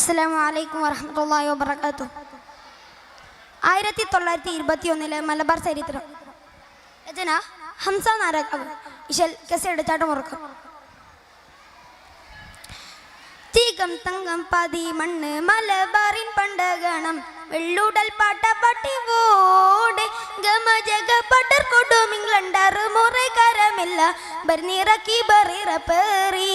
അസ്സലാമു അലൈക്കും വറഹ്മത്തുള്ളാഹി വബറകാതുഹു. 1921 മലബാർ ചരിത്രം. രചന ഹംസ നാരാക്കാവ്. ഇശൽ കെസയുടെ ചാട്ടമുറക്കം. തീകം തങ്കം പതി മണ്ണ് മലബാറിൻ പണ്ടഗണം വെള്ളുടൽ പാട്ട പട്ടി വോടെ ഗമജഗ പട്ടർ കൊടുമിംഗ്ലണ്ടറ് മുറേ കരമില്ല ബർനിറക്കി ബറിറപ്പേറി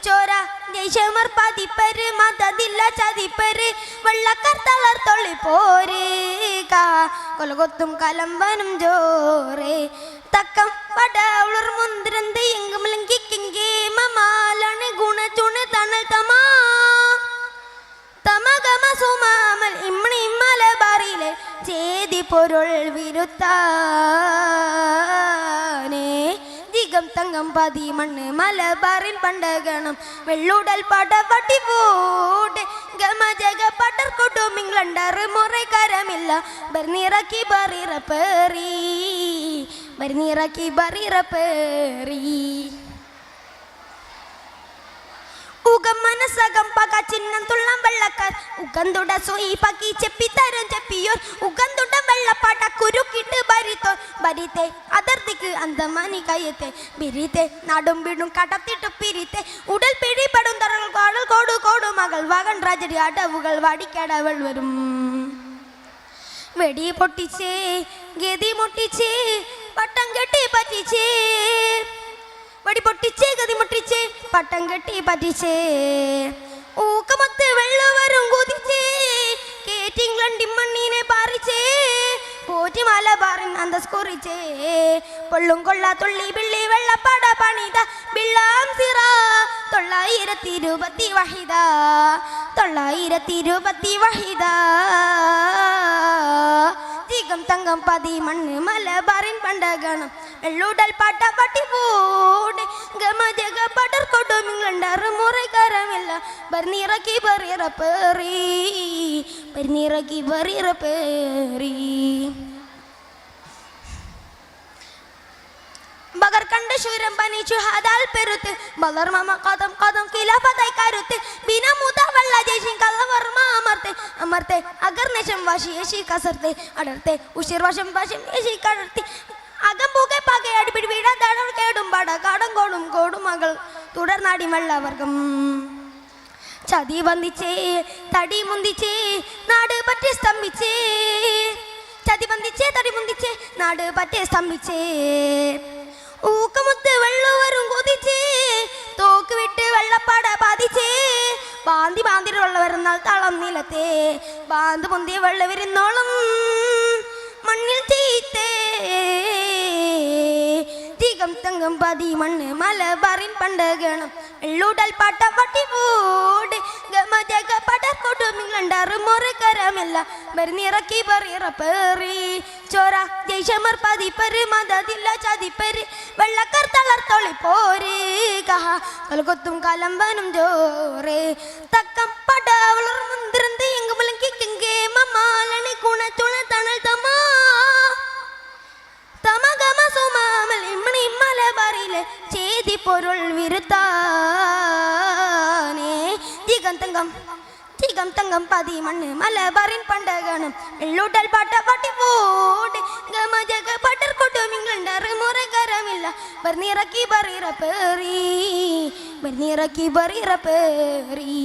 ചോര ദേശമർ പതിപ്പര് മതതില്ല ചതിപ്പര് വെള്ളക്കാർ തളർതൊള്ളി പോര് കൊലകൊത്തും കലമ്പനും ജോറേ തക്കം പടവളർ മുന്തിരന്ത് എങ്കും ലങ്കിക്കെങ്കേ മമാലാണ് ഗുണചുണ് തണൽ തമാ തമഗമ സുമാമൽ ഇമ്മണി മലബാറിലെ ചേതി പൊരുൾ വിരുത്താനേ ദിഗം തങ്കം പതി മണ്ണ് മലബാറിൻ പണ്ടഗണം വെള്ളുടൽ പാട്ട പട്ടി പോട്ടെ ഗമജഗ പട്ടർ കൊടുമിംഗ്ലണ്ടറ് മുറേ കരമില്ല ബർനിറക്കി ബറിറപ്പേറി ബർനിറക്കി ബറിറപ്പേറി ഉകം മനസ്സകം പക ചിഹ്നം തുള്ളം വെള്ളക്കാർ ഉഗന്തുട സോയി പക്കി ചെപ്പി തരം ചെപ്പിയോർ ഉഗന്തുട വെള്ളപ്പാട്ട കുരുക്കിട്ട് ബരിത്തോർ ബരിത്തെ അതിർത്തിക്ക് അന്തമാനി കയ്യത്തെ ബിരിത്തെ നാടും വീടും കടത്തിട്ട് പിരിത്തെ ഉടൽ പിടിപെടും തറകൾ കാടൽ കോടു കോടു മകൾ വകൻ രാജടി അടവുകൾ വടിക്കടവൾ വരും വെടി പൊട്ടിച്ചേ ഗതി മുട്ടിച്ചേ പട്ടം കെട്ടി പറ്റിച്ചേ വടി പൊട്ടിച്ചേ ഗതി മുട്ടിച്ചേ പട്ടം കെട്ടി പറ്റിച്ചേ ഊക്കമത്ത് വെള്ളവരും കുതിച്ചേ കേറ്റിംഗ്ലണ്ടി മണ്ണീനെ പാറിച്ചേ പോറ്റി മലബാറിൻ അന്തസ്കുറിച്ചേ പൊള്ളും കൊള്ള തുള്ളി പിള്ളി വെള്ളപ്പാട പണിത ബിള്ളാം സിറ 920 വഹിദ 920 വഹിദ ദിഗം തങ്കം പതി മണ്ണ് മലബാറിൻ പണ്ടഗണം വെള്ളുടൽ പാട്ട പട്ടി പോടെ ഗമജഗ പടർ കൊടുമിംഗ്ലണ്ടറ് മുറേ കരമില്ല ബർനിറക്കി ബറിറപ്പേറി ബർനിറക്കി ബറിറപ്പേറി ബഗർ കണ്ട് ശൂരം പനിച്ചു ഹദാൽ പെരുത്ത് ബലർ മമ കദം കദം ഖിലാഫത്തായി കരുത്ത് ബിനമുത വെള്ള ജേഷിൻ കലവർമ അമർത്തെ അമർത്തെ അഗർ നശം വാശി യേശി കസർത്തെ അടർത്തെ ഉഷിർ വശം വശം യേശി കടർത്തി അകം പൂക്കെ പാകെ അടിപിടി വീടാൻ കേടും പാട കാടം കോടും കോടും മകൾ തുടർനാടി വെള്ളവർഗം ചതി ബന്ധിച്ചേ തടി മുന്തിച്ചേ നാട് പറ്റി സ്തംഭിച്ചേ ചതി ബന്ധിച്ചേ തടി മുന്തിച്ചേ നാട് പറ്റി സ്തംഭിച്ചേ ഊക്കമുത്ത് വെള്ളവരും കൊതിച്ചേ തോക്ക് വിട്ട് വെള്ളപ്പാട ബാധിച്ചേ ബാന്തി ബാന്തിയുള്ള വരുന്നാൽ തളം നിലത്തെ ബാന്ത് പൊന്തിയ വെള്ളവിരുന്നോളം മണ്ണിൽ ചെയ്ത്തേ ദിഗം തങ്കം പതി മണ്ണ് മലബാറിൻ പണ്ടഗണം വെള്ളുടൽ പാട്ട പട്ടി പോട് ഗമജഗ പടർ കൊടുമിംഗ്ലണ്ടറ് മുറേ കരമില്ല ബർനിറക്കി ബറിറപ്പേറി ചോര ദേശമർ പതിപ്പര് മതതില്ല ചതിപ്പര് വെള്ളക്കാർ തളർതൊള്ളി പോര് കൊലകൊത്തും കലമ്പനും ജോറേ തക്കം പടവളർ മുന്തിരന്ത് എങ്കും ലങ്കിക്കെങ്കേ മമാലണി ഗുണചുണ തണൽ തമാ തമഗമ സുമാമൽ ഇമ്മണി മലബാറിലെ ചേതി പൊരുൾ വിരുത്താനേ ദിഗം തങ്കം പതി മണ്ണ് മലബാറിൻ പണ്ടഗണം വെള്ളുടൽ പാട്ട പട്ടി പോട് ഗമജഗ പട്ടർ കൊടുമിംഗ്ലണ്ടറ് മുറേ കരമില്ല ബർനിറക്കി ബറിറപ്പേറി ബർനിറക്കി ബറിറപ്പേറി.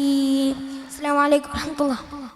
അസ്സലാമു അലൈക്കും വറഹ്മത്തുള്ളാഹി.